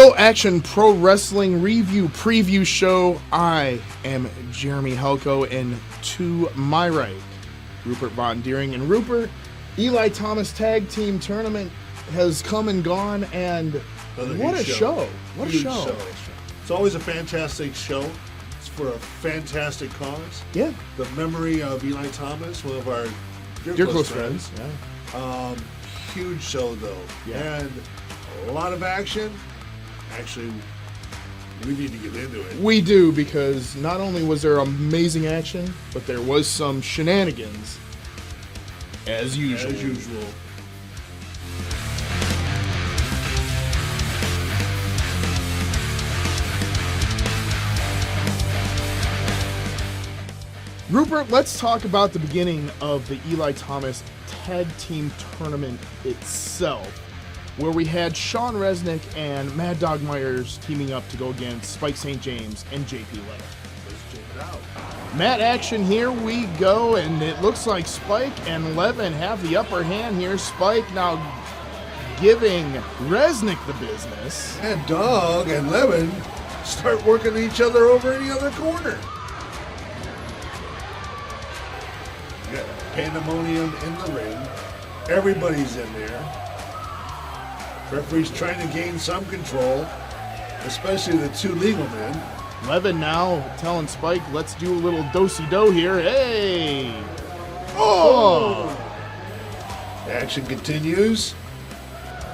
Real Action Pro Wrestling Review Preview Show. I am Jeremy Helko, and to my right, Rupert Von Deering. And Rupert, Eli Thomas Tag Team Tournament has come and gone, and what a show. What a show. It's always a fantastic show. It's for a fantastic cause. Yeah. The memory of Eli Thomas, one of our dear close friends. Yeah. Huge show, though. Yeah. And a lot of action. Actually, we need to get into it. We do, because not only was there amazing action, but there was some shenanigans, as usual. As usual. Rupert, let's talk about the beginning of the Eli Thomas Tag Team Tournament itself, where we had Sean Resnick and Mad Dog Myers teaming up to go against Spike St. James and JP Levin. Let's check it out. Mat action, here we go, and it looks like Spike and Levin have the upper hand here. Spike now giving Resnick the business. And Dog and Levin start working each other over in the other corner. You got pandemonium in the ring. Everybody's in there. Referee's trying to gain some control, especially the two legal men. Levin now telling Spike, let's do a little do-si-do here. Hey! Oh! Action continues.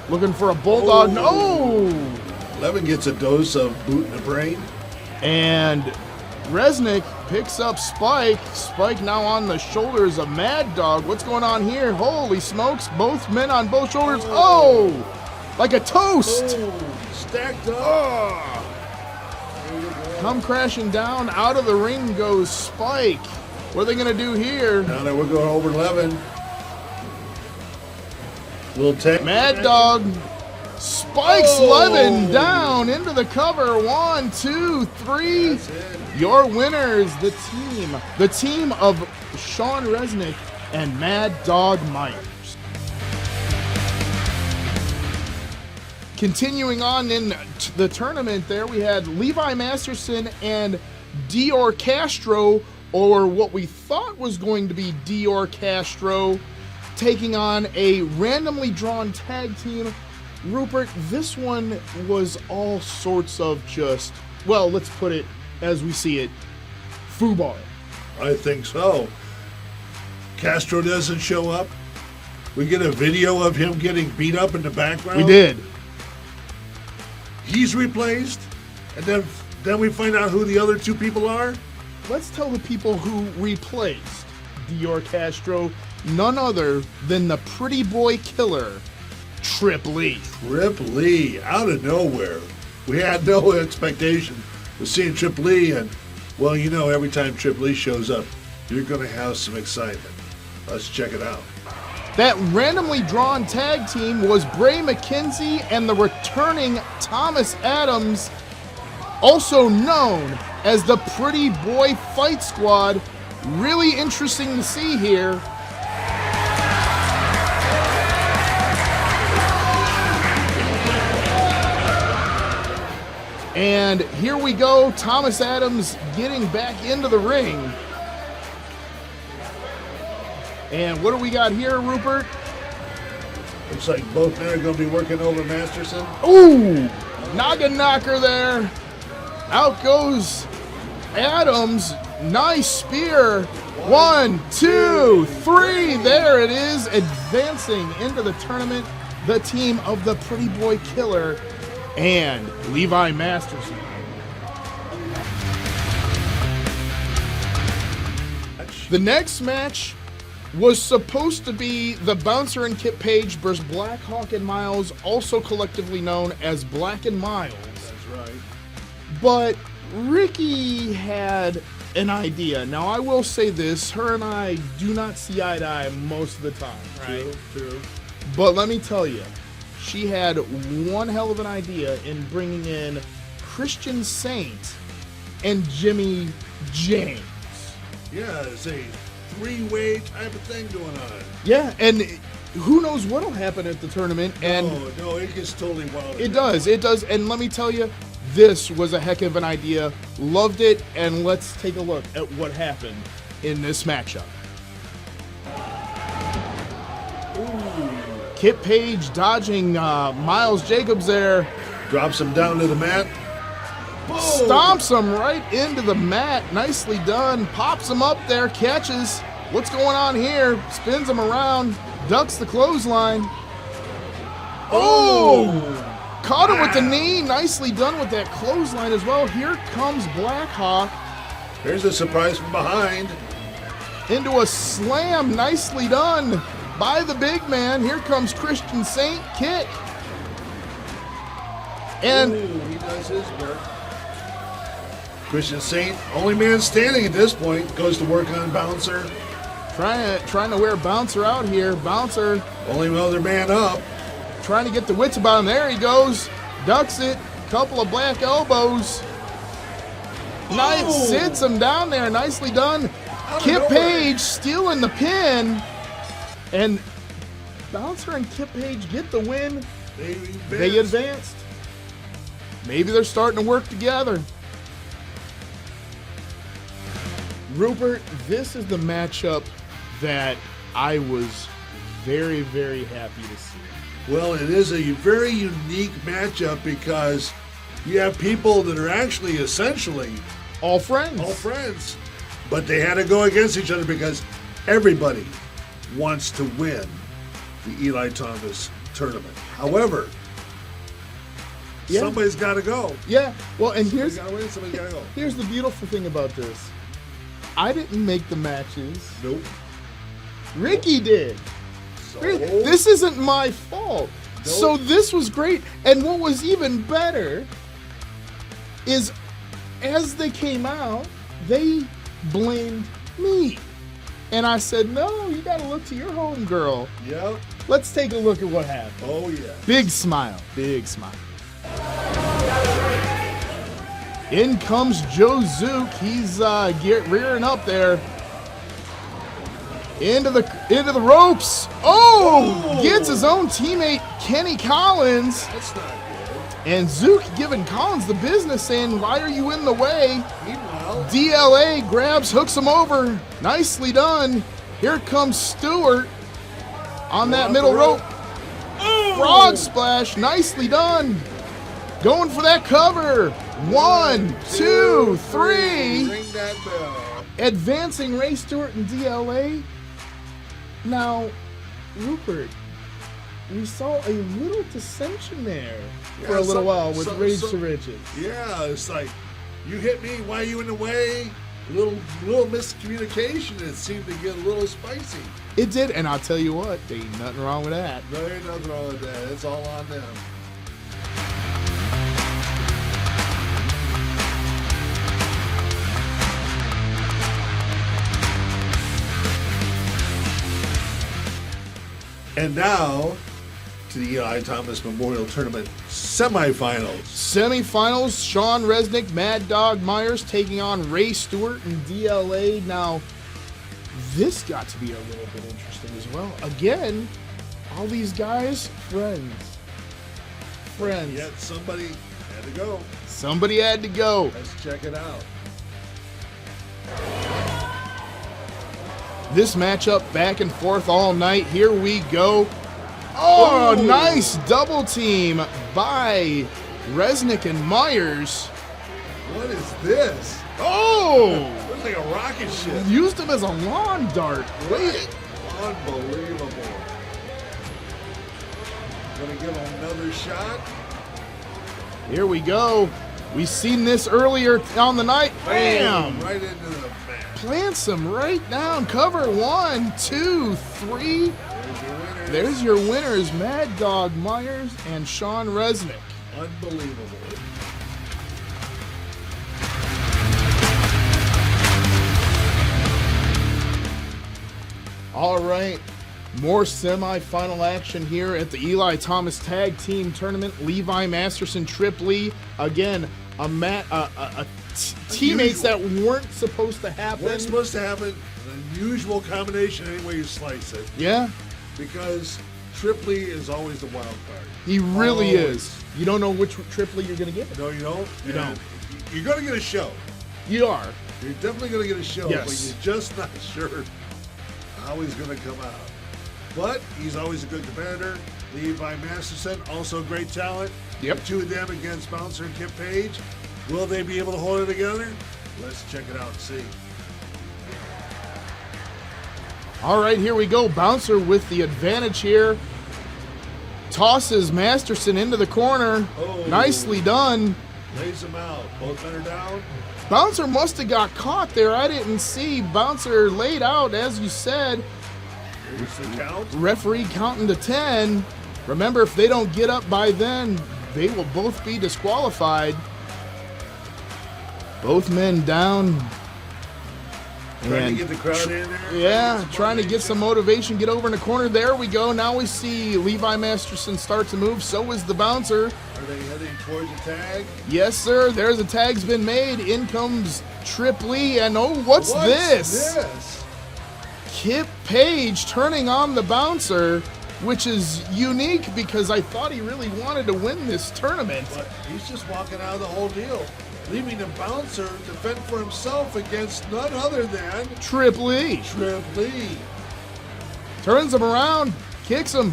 Looking for a bulldog. Oh. No! Levin gets a dose of boot in the brain. And Resnick picks up Spike. Spike now on the shoulders of Mad Dog. What's going on here? Holy smokes. Both men on both shoulders. Oh! Like a toast. Oh, stacked up. Come crashing down. Out of the ring goes Spike. What are they going to do here? Now that we're going over Levin. Little tech. Mad Dog spikes Levin down into the cover. 1, 2, 3. That's it. Your winners, the team of Sean Resnick and Mad Dog Myers. Continuing on in the tournament there, we had Levi Masterson and Dior Castro, or what we thought was going to be Dior Castro, taking on a randomly drawn tag team. Rupert, this one was all sorts of just, well, let's put it as we see it, FUBAR. I think so. Castro doesn't show up. We get a video of him getting beat up in the background. We did. He's replaced, and then we find out who the other two people are. Let's tell the people who replaced Dior Castro, none other than the pretty boy killer, Trip Lee. Trip Lee, out of nowhere. We had no expectation of seeing Trip Lee, and, well, you know, every time Trip Lee shows up, you're going to have some excitement. Let's check it out. That randomly drawn tag team was Bray McKenzie and the returning Thomas Adams, also known as the Pretty Boy Fight Squad. Really interesting to see here. And here we go, Thomas Adams getting back into the ring. And what do we got here, Rupert? Looks like both men are going to be working over Masterson. Ooh, noggin knocker there. Out goes Adams. Nice spear. 1, 2, 3. There it is. Advancing into the tournament, the team of the Pretty Boy Killer and Levi Masterson. The next match was supposed to be the Bouncer and Kip Page versus Black Hawk and Miles, also collectively known as Black and Miles. That's right. But Ricky had an idea. Now, I will say this, her and I do not see eye to eye most of the time, right? True. But let me tell you, she had one hell of an idea in bringing in Christian Saint and Jimmy James. Yeah, it's a three-way type of thing going on. Yeah, and who knows what'll happen at the tournament. And no, it gets totally wild. it does. And let me tell you, this was a heck of an idea. Loved it. And let's take a look at what happened in this matchup. Kip Page dodging Miles Jacobs there. Drops him down to the mat. Boom. Stomps him right into the mat. Nicely done. Pops him up there. Catches. What's going on here? Spins him around. Ducks the clothesline. Oh! Caught him with the knee. Nicely done with that clothesline as well. Here comes Blackhawk. Here's a surprise from behind. Into a slam. Nicely done by the big man. Here comes Christian Saint. Kick. And he does his work. Christian Saint, only man standing at this point, goes to work on Bouncer. trying to wear Bouncer out here. Bouncer Only other man up. trying to get the wits about him. There he goes. Ducks it. Couple of black elbows. Nice. Sits him down there. Nicely done. Kip Page stealing the pin. And Bouncer and Kip Page get the win. They advanced. Maybe they're starting to work together. Rupert, this is the matchup that I was very, very happy to see. Well, it is a very unique matchup because you have people that are actually essentially All friends. but they had to go against each other because everybody wants to win the Eli Thomas tournament. However, somebody's got to go. Yeah, well, and Somebody's got to win, somebody's got to go. here's the beautiful thing about this. I didn't make the matches. Nope. Ricky did. So, This isn't my fault. Nope. So this was great. And what was even better is as they came out, they blamed me. And I said, no, you got to look to your home girl. yep. Let's take a look at what happened. Oh, yeah. Big smile. Big smile. In comes Joe Zook. He's rearing up there. Into the ropes. Oh! Gets his own teammate Kenny Collins. That's not good. And Zook giving Collins the business, saying, why are you in the way? Meanwhile, DLA grabs, hooks him over. Nicely done. Here comes Stewart on that off middle the rope. rope. Frog splash. Nicely done. Going for that cover. 1, 2, 3. Ring that bell. Advancing Ray Stewart and DLA. Now, Rupert, we saw a little dissension there for a little while with Rage to Riches. Yeah, it's like, you hit me, why are you in the way? Little miscommunication. It seemed to get a little spicy. It did, and I'll tell you what, there ain't nothing wrong with that. There ain't nothing wrong with that. It's all on them. And now to the Eli Thomas Memorial Tournament semifinals. Semifinals, Sean Resnick, Mad Dog Myers taking on Ray Stewart and DLA. Now, this got to be a little bit interesting as well. Again, all these guys, friends. Yet somebody had to go. Somebody had to go. Let's check it out. This matchup back and forth all night. Here we go. Oh, Ooh. nice double team by Resnick and Myers. What is this? Oh! Looks like a rocket ship. Used him as a lawn dart. Right. Unbelievable. Gonna give him another shot. Here we go. We seen this earlier on the night. Bam! Right into the mat. Plants him right down. Cover 1, 2, 3. There's your winner. There's your winners, Mad Dog Myers and Sean Resnick. Unbelievable. All right, more semifinal action here at the Eli Thomas Tag Team Tournament. Levi Masterson, Trip Lee, again, teammates that weren't supposed to happen. What's supposed to happen? An unusual combination any way you slice it. Yeah, because Tripley is always the wild card. He really Always. is. You don't know which Tripley you're going to get. No, you don't? You don't. And you're going to get a show. You are. You're definitely going to get a show, Yes. but you're just not sure how he's going to come out. But he's always a good competitor. Levi Masterson, also great talent. Yep. The two of them against Bouncer and Kip Page. Will they be able to hold it together? Let's check it out and see. All right, here we go. Bouncer with the advantage here. Tosses Masterson into the corner. Oh. Nicely done. Lays them out. Both men are down. Bouncer must have got caught there. I didn't see. Bouncer laid out, as you said. Here's the count. Referee counting to 10. Remember, if they don't get up by then, they will both be disqualified. Both men down. Trying to get the crowd in there. Yeah, trying to get some motivation, get over in the corner. There we go. Now we see Levi Masterson start to move. So is the Bouncer. Are they heading towards the tag? Yes, sir. There's a tag's been made. In comes Tripley. And oh, what's this? This? Kip Page turning on the Bouncer, which is unique because I thought he really wanted to win this tournament. But he's just walking out of the whole deal, leaving the Bouncer to fend for himself against none other than Tripley Tripley. turns him around, kicks him,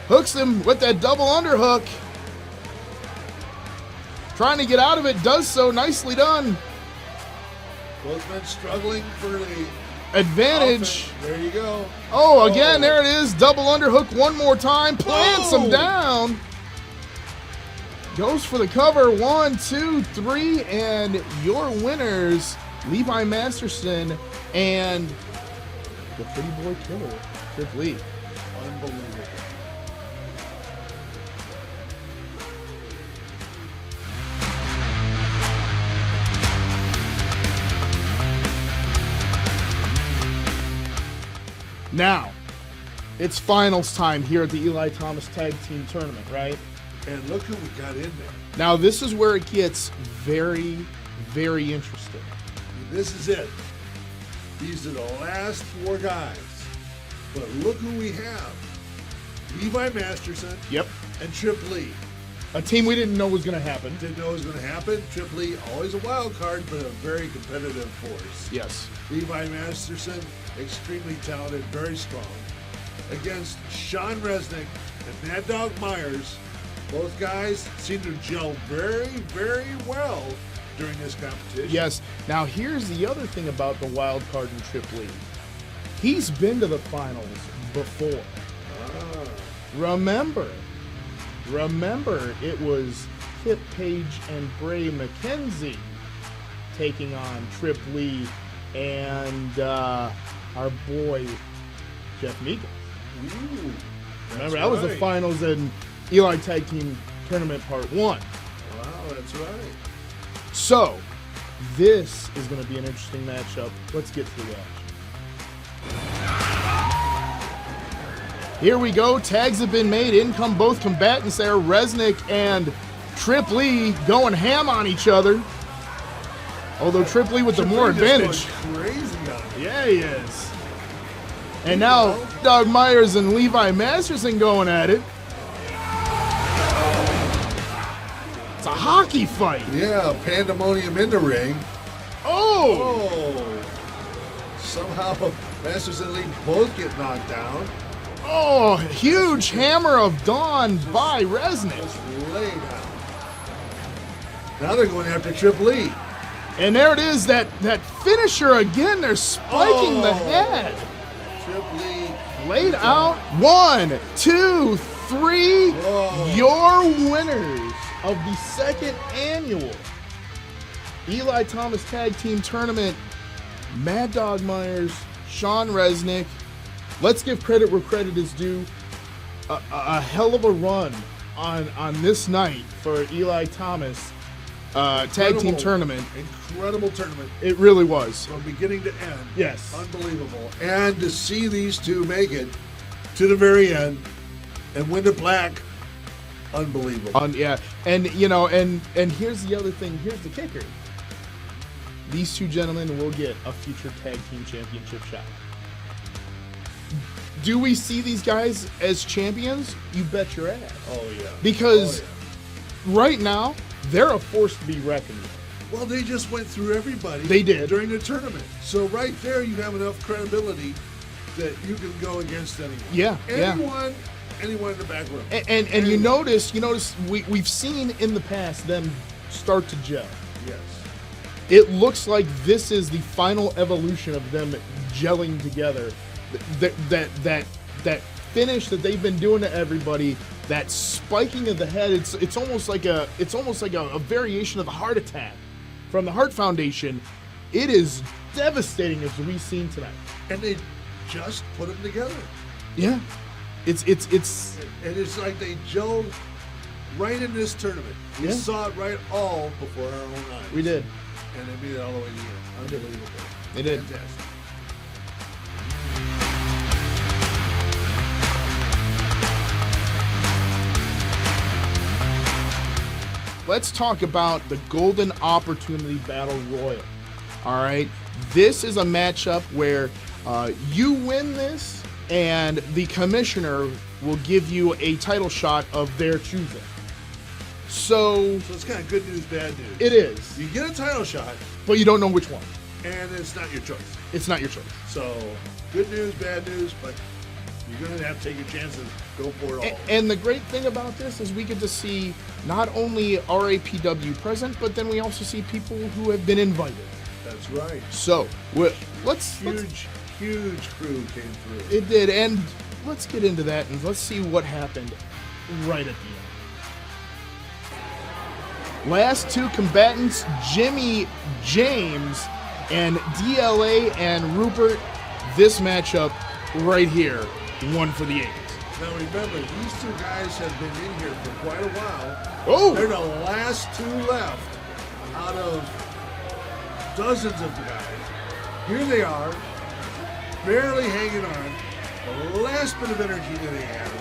hooks him with that double underhook. Trying to get out of it, does so. Nicely done. Both men struggling for the Advantage. offense. There you go. Oh, again, there it is. Double underhook one more time. Plants him Oh. down. Goes for the cover. 1, 2, 3. And your winners, Levi Masterson and the Pretty Boy Killer, Tripley. Unbelievable. Now, it's finals time here at the Eli Thomas Tag Team Tournament, right? And look who we got in there. Now, this is where it gets very, very interesting. This is it. These are the last four guys. But look who we have. Levi Masterson Yep. and Tripley. A team we didn't know was going to happen. Didn't know it was going to happen. Tripley, always a wild card, but a very competitive force. Yes. Levi Masterson, extremely talented, very strong. Against Sean Resnick and Mad Dog Myers, both guys seem to gel very, very well during this competition. Yes. Now, here's the other thing about the wild card in Tripley. He's been to the finals before. Ah, Remember, it was Kip Page and Bray McKenzie taking on Tripley and our boy Jeff Meekus. ooh, Remember, that was the right. finals in Eli Tag Team Tournament Part 1. Wow, that's right. So, this is going to be an interesting matchup. Let's get to the action. Here we go. Tags have been made. In come both combatants there. Resnick and Tripley going ham on each other. Although Tripley with the more Tripley advantage. just going crazy on it. Yeah, he is. And now Doug Myers and Levi Masterson going at it. It's a hockey fight. Yeah, pandemonium in the ring. Oh! Oh, somehow Masterson and Lee both get knocked down. Oh, huge hammer of dawn by Resnick. Just laid out. Now they're going after Tripley. And there it is, that finisher again. They're spiking the head. Tripley Laid out. 1, 2, 3. Whoa. Your winners of the second annual Eli Thomas Tag Team Tournament, Mad Dog Myers, Sean Resnick. Let's give credit where credit is due. A hell of a run on this night for Eli Thomas Tag Team Incredible. Tournament. Incredible tournament It really was. from beginning to end. Yes. Unbelievable. And to see these two make it to the very end and win the black, unbelievable. Yeah, and you know, and here's the other thing. Here's the kicker. These two gentlemen will get a future tag team championship shot. Do we see these guys as champions? You bet your ass. Oh, yeah. Because Oh, yeah. right now, they're a force to be reckoned with. Well, they just went through everybody. They did. During the tournament. So right there, you have enough credibility that you can go against anyone. Yeah, yeah. Anyone in the back room. And you notice we've seen in the past them start to gel. Yes. It looks like this is the final evolution of them gelling together. That finish that they've been doing to everybody, that spiking of the head, it's almost like a variation of the heart attack from the Heart Foundation. It is devastating as we've seen tonight. And they just put them together. Yeah. It's And it's like they gelled right in this tournament. We Yeah. saw it right all before our own eyes. we did. And they made it all the way to the end. Unbelievable. They did. Fantastic. Let's talk about the Golden Opportunity Battle Royal. All right. This is a matchup where you win this, and the commissioner will give you a title shot of their choosing. So So it's kind of good news, bad news. it is, You get a title shot, but you don't know which one. and it's not your choice. It's not your choice. So good news, bad news, but you're going to have to take your chances. Go for it all. And the great thing about this is we get to see not only RAPW present, but then we also see people who have been invited. That's right. So let's Huge crew came through. it did, and let's get into that and let's see what happened right at the end. Last two combatants, Jimmy James and DLA and Rupert. This matchup right here, one for the ages. Now remember, these two guys have been in here for quite a while. Oh! They're the last two left out of dozens of guys. Here they are, barely hanging on, the last bit of energy that they have,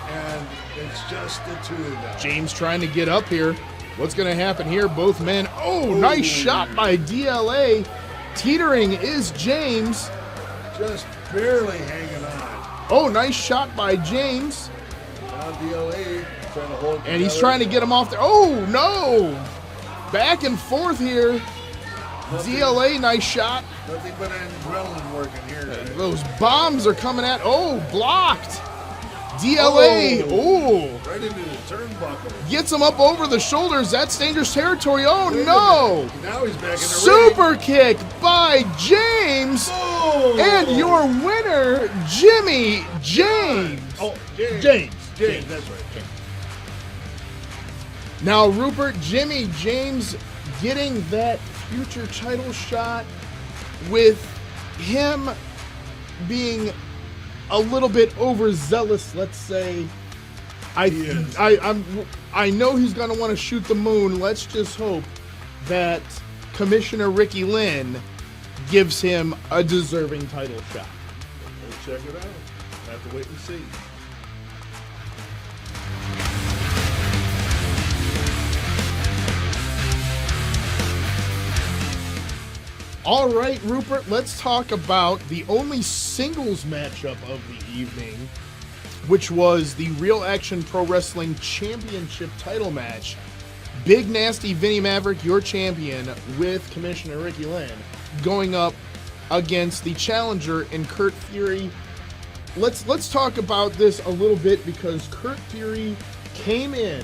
and it's just the two of them. James trying to get up here. What's going to happen here? Both men. Oh, nice shot by DLA. Teetering is James. Just barely hanging on. Oh, nice shot by James. Now DLA trying to hold it And he's together. trying to get him off there. Oh, no. Back and forth here. DLA, nice shot. Nothing but adrenaline working here. Those bombs are coming at. Oh, blocked. DLA. Oh. Right into the turnbuckle. Gets him up over the shoulders. That's dangerous territory. Oh, Wait a no. minute. Now he's back in the Super kick by James. ring. And your winner, Jimmy James. Oh, James. James. That's right. Now, Rupert, Jimmy James getting that future title shot with him being a little bit overzealous, let's say. He is. I know he's going to want to shoot the moon. Let's just hope that Commissioner Ricky Lynn gives him a deserving title shot. We'll check it out. We'll have to wait and see. All right, Rupert, let's talk about the only singles matchup of the evening, which was the Real Action Pro Wrestling Championship title match. Big Nasty Vinnie Maverick, your champion, with Commissioner Ricky Lynn, going up against the challenger in Kurt Fury. Let's talk about this a little bit, because Kurt Fury came in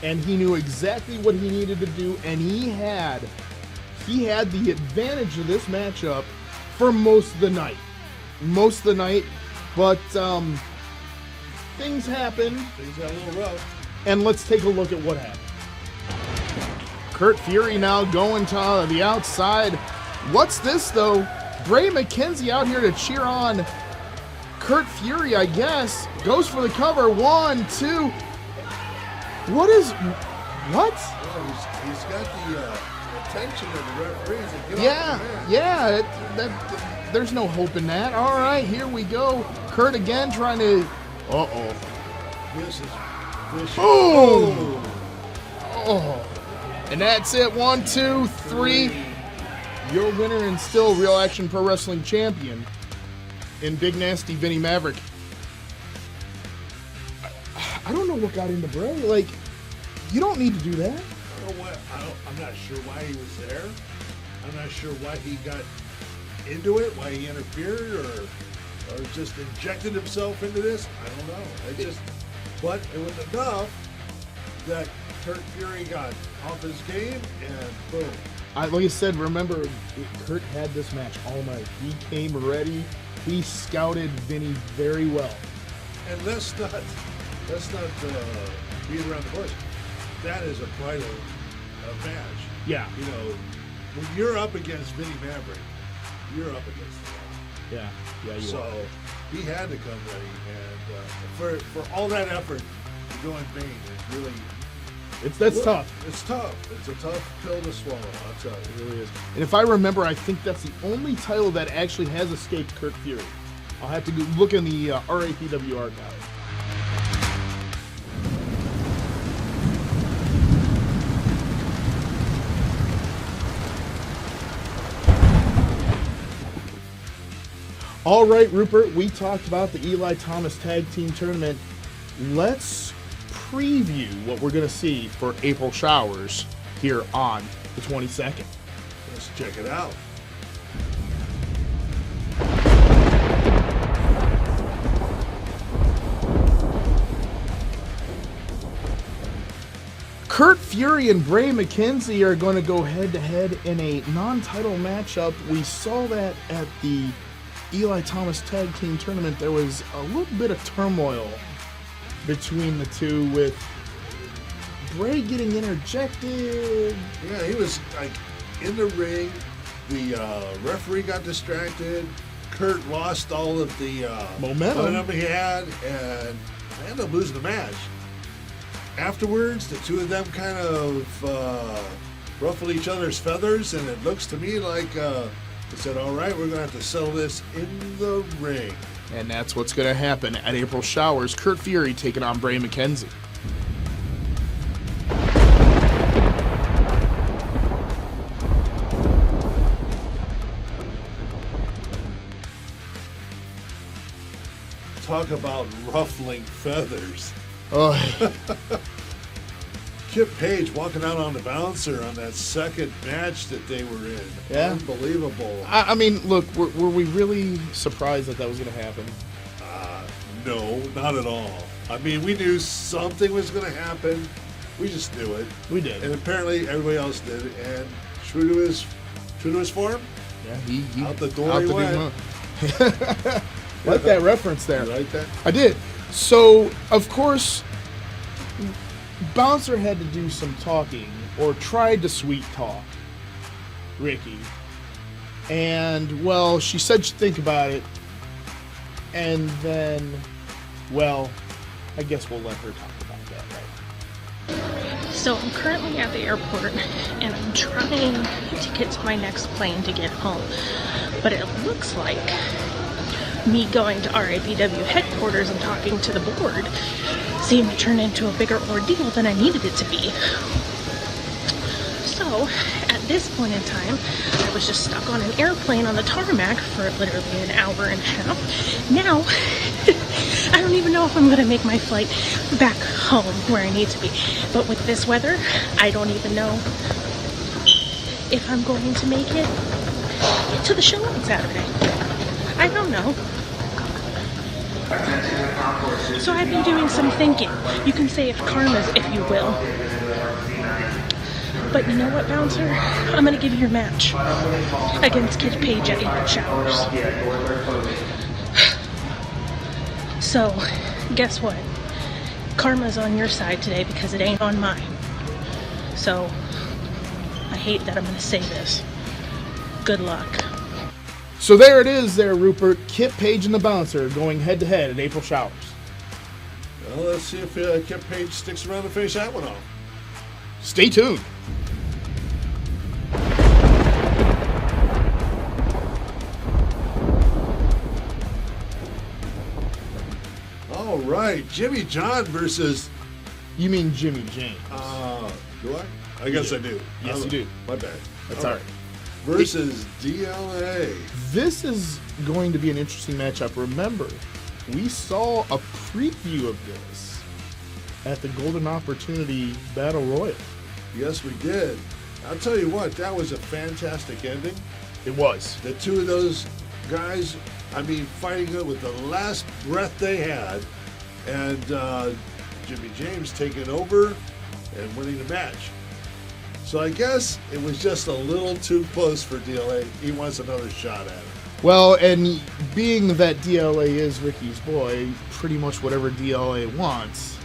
and he knew exactly what he needed to do, and he had the advantage of this matchup for most of the night. But things happened, Things got a little rough. and let's take a look at what happened. Kurt Fury now going to the outside. What's this, though? Bray McKenzie out here to cheer on Kurt Fury, I guess. Goes for the cover. 1, 2. What? Well, he's got the attention of the referees. And get off the mat. There's no hope in that. All right, here we go. Kurt again trying to. Uh-oh. This is vicious. Boom! Oh. And that's it. 1, 2, 3. Your winner and still Real Action Pro Wrestling champion in Big Nasty Vinnie Maverick. know what got into Bray. Like, you don't need to do that. I'm not sure why he was there. I'm not sure why he got into it, why he interfered, or just injected himself into this. I don't know. But it was enough that Kurt Fury got off his game, and boom. Like I said, remember, Kurt had this match all night. He came ready. He scouted Vinny very well. And let's not beat around the bush. That is a vital match. Yeah. You know, when you're up against Vinny Maverick, you're up against the wall. Yeah, you So are. he had to come ready, and for all that effort to go in vain, it's really That's tough. It's tough. It's a tough pill to swallow. I'll tell you. It really is. And if I remember, I think that's the only title that actually has escaped Kurt Fury. I'll have to go look in the RAPW archive. All right, Rupert, we talked about the Eli Thomas Tag Team Tournament. Let's preview what we're going to see for April Showers here on the 22nd. Let's check it out. Kurt Fury and Bray McKenzie are going to go head-to-head in a non-title matchup. We saw that at the Eli Thomas Tag Team Tournament. There was a little bit of turmoil between the two, with Bray getting interjected. Yeah, he was like in the ring. The referee got distracted. Kurt lost all of the momentum he had, and they ended up losing the match. Afterwards, the two of them kind of ruffled each other's feathers, and it looks to me like they said, all right, we're going to have to settle this in the ring. And that's what's going to happen at April Showers. Kurt Fury taking on Bray McKenzie. Talk about ruffling feathers. Oh, Kip Page walking out on the bouncer on that second match that they were in. Yeah. Unbelievable. I mean, look, were we really surprised that was going to happen? No, not at all. I mean, we knew something was going to happen. We just knew it. We did. And apparently everybody else did. And true to his form, Yeah, he out the door he went. Like that reference there. You like that? I did. So, of course, Bouncer had to do some talking, or tried to sweet talk Ricky. And, well, she said she'd think about it. And then, well, I guess we'll let her talk about that, right? So I'm currently at the airport, and I'm trying to get to my next plane to get home. But it looks like me going to RAPW headquarters and talking to the board seemed to turn into a bigger ordeal than I needed it to be. So, at this point in time, I was just stuck on an airplane on the tarmac for literally an hour and a half. Now, I don't even know if I'm going to make my flight back home where I need to be. But with this weather, I don't even know if I'm going to make it to the show on Saturday. I don't know. So I've been doing some thinking. You can say if karmas, if you will. But you know what, Bouncer? I'm going to give you your match against Kid Page at April Showers. So, guess what? Karma's on your side today because it ain't on mine. So, I hate that I'm going to say this. Good luck. So there it is there, Rupert. Kip Page and the Bouncer going head-to-head at April Showers. Well, let's see if Kip Page sticks around to finish that one off. Stay tuned. All right, Jimmy John versus... You mean Jimmy James. Do I? I guess I do. Yes, you do. My bad. That's all right. Versus DLA. This is going to be an interesting matchup. Remember, we saw a preview of this at the Golden Opportunity Battle Royal. Yes, we did. I'll tell you what, that was a fantastic ending. It was. The two of those guys, I mean, fighting it with the last breath they had, and Jimmy James taking over and winning the match. So I guess it was just a little too close for DLA. He wants another shot at it. Well, and being that DLA is Ricky's boy, pretty much whatever DLA wants,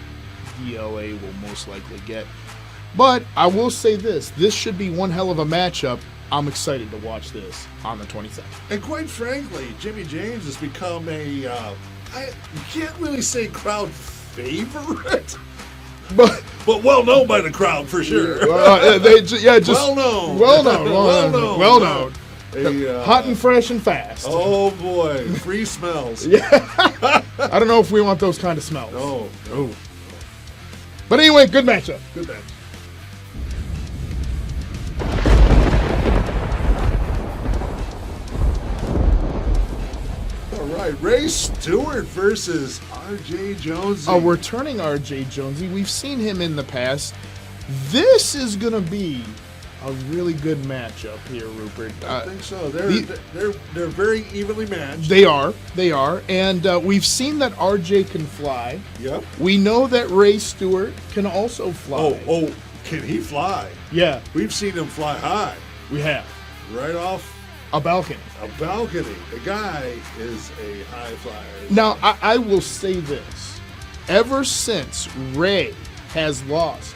DLA will most likely get. But I will say this should be one hell of a matchup. I'm excited to watch this on the 22nd. And quite frankly, Jimmy James has become a, I can't really say crowd favorite, But well known by the crowd for sure. just well known. well known. A, Hot and fresh and fast. Oh boy, free smells. I don't know if we want those kind of smells. No. But anyway, good matchup. Good match. All right, Ray Stewart versus R.J. Jonesy. A returning R.J. Jonesy. We've seen him in the past. This is going to be a really good matchup here, Rupert. I think so. They're very evenly matched. They are, and we've seen that RJ can fly. Yep. We know that Ray Stewart can also fly. Oh, can he fly? Yeah, We've seen him fly high, we have right off a balcony. a balcony. The guy is a high flyer. Now, I will say this: ever since Ray has lost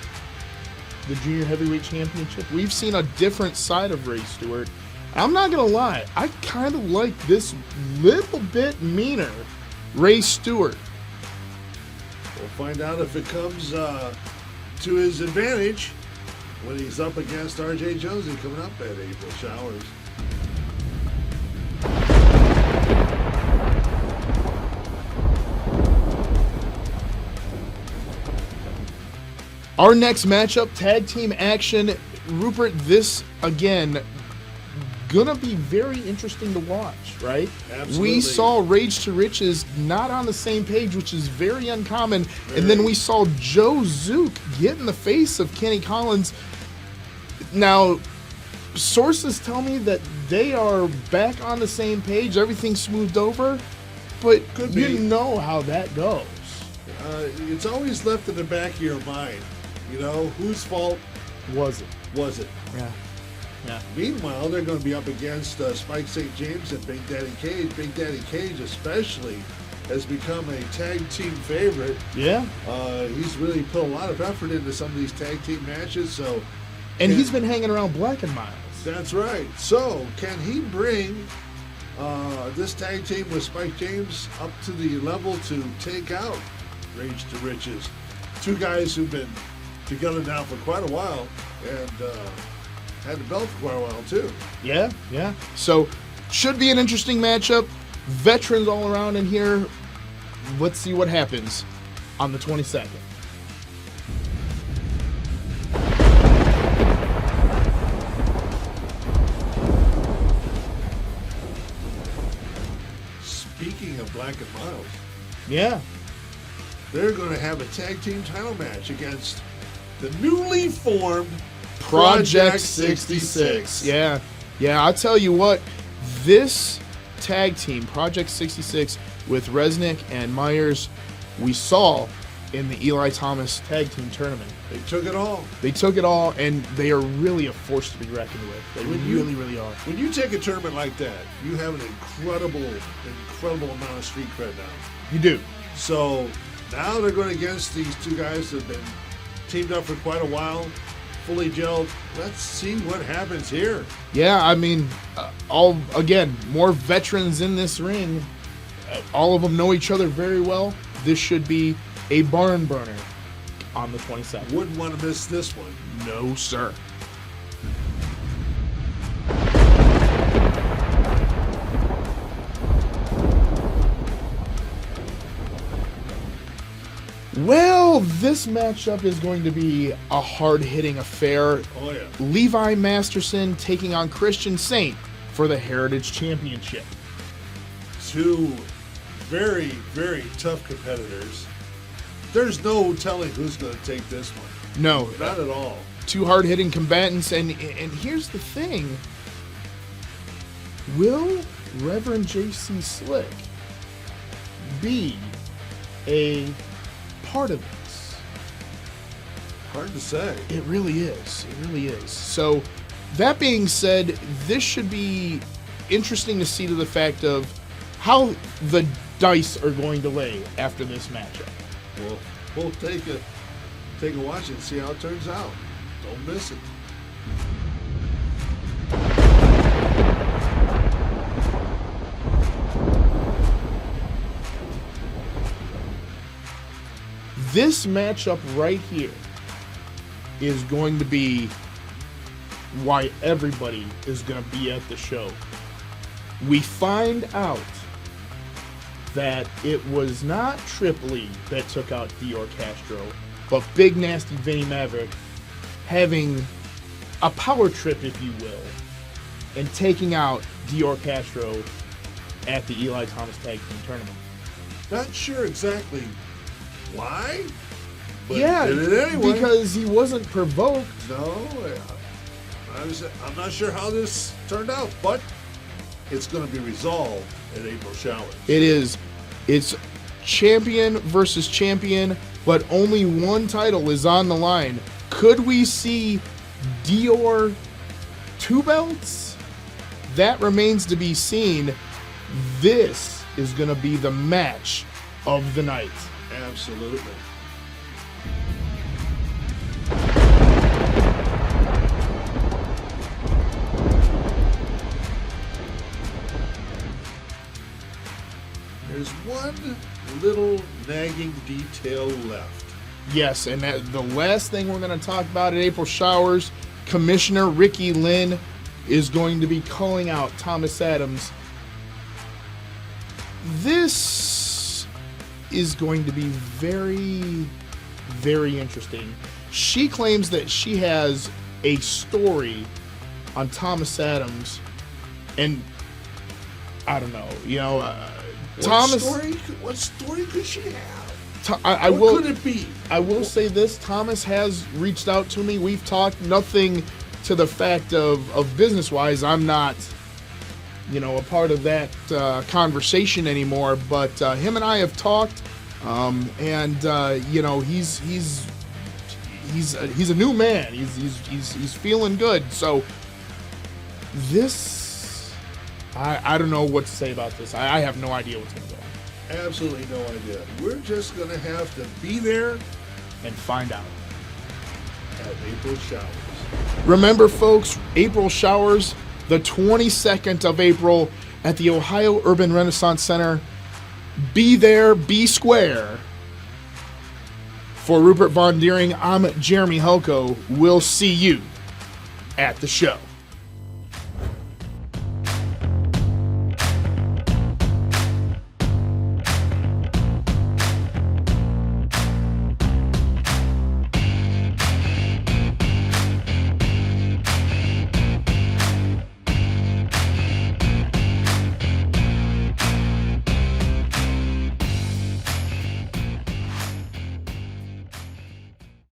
the Junior Heavyweight Championship, we've seen a different side of Ray Stewart. I'm not gonna lie, I kind of like this little bit meaner Ray Stewart. We'll find out if it comes to his advantage when he's up against R.J. Jonesy coming up at April Showers. Our next matchup, tag team action. Rupert, this again gonna be very interesting to watch, right? Absolutely. We saw Rage to Riches not on the same page, which is very uncommon. And then we saw Joe Zook get in the face of Kenny Collins. Now, sources tell me that they are back on the same page, everything's smoothed over, but Could you be. know how that goes. It's always left in the back of your mind, you know, whose fault Was it? was it? Yeah. Yeah. Meanwhile, they're going to be up against Spike St. James and Big Daddy Cage. Big Daddy Cage especially has become a tag team favorite. Yeah. He's really put a lot of effort into some of these tag team matches, so And he's been hanging around Black and Miles. that's right. So, can he bring this tag team with Spike James up to the level to take out Rage to Riches? Two guys who've been together now for quite a while and had the belt for quite a while, too. Yeah, yeah. So, should be an interesting matchup. Veterans all around in here. Let's see what happens on the 22nd. Speaking of Black and Miles, Yeah. they're going to have a tag team title match against the newly formed Project 66. Yeah. Yeah, I'll tell you what. This tag team, Project 66, with Resnick and Myers, we saw in the Eli Thomas tag team tournament. They took it all. They took it all, and they are really a force to be reckoned with. They When you- really, really are. When you take a tournament like that, you have an incredible amount of street cred now. You do. So now they're going against these two guys that have been teamed up for quite a while, fully gelled. Let's see what happens here. Yeah, I mean, more veterans in this ring. All of them know each other very well. This should be a barn burner on the 22nd. Wouldn't want to miss this one. No, sir. Well, this matchup is going to be a hard-hitting affair. Oh, yeah. Levi Masterson taking on Christian Saint for the Heritage Championship. Two very, very tough competitors. there's no telling who's going to take this one. No, Not at all. two hard-hitting combatants, and here's the thing: will Reverend J.C. Slick be a part of this? Hard to say. It really is. It really is. So, that being said, this should be interesting to see to the fact of how the dice are going to lay after this matchup. Well, we'll take a watch and see how it turns out. Don't miss it. This matchup right here is going to be why everybody is going to be at the show. We find out that it was not Triple E that took out Dior Castro, but Big Nasty Vinnie Maverick having a power trip, if you will, and taking out Dior Castro at the Eli Thomas Tag Team Tournament. Not sure exactly why, but Yeah, did it anyway. because he wasn't provoked. No, I'm not sure how this turned out, but it's going to be resolved at April Showers. It is. It's champion versus champion, but only one title is on the line. Could we see Dior 2 belts? That remains to be seen. This is going to be the match of the night. Absolutely. There's one little nagging detail left. Yes, and the last thing we're going to talk about at April Showers, Commissioner Ricky Lynn is going to be calling out Thomas Adams. This is going to be very, very interesting. She claims that she has a story on Thomas Adams, and I don't know, Thomas. What story could she have? I What will. could it be? I will say this: Thomas has reached out to me. We've talked. Nothing to the fact of business-wise. I'm not, a part of that conversation anymore. But him and I have talked, and he's a new man. He's feeling good. So this, I don't know what to say about this. I have no idea what's going to go on. Absolutely no idea. We're just going to have to be there And find out. at April Showers. Remember, folks, April Showers, the 22nd of April at the Ohio Urban Renaissance Center. Be there, be square. For Rupert Von Deering, I'm Jeremy Helko. We'll see you at the show.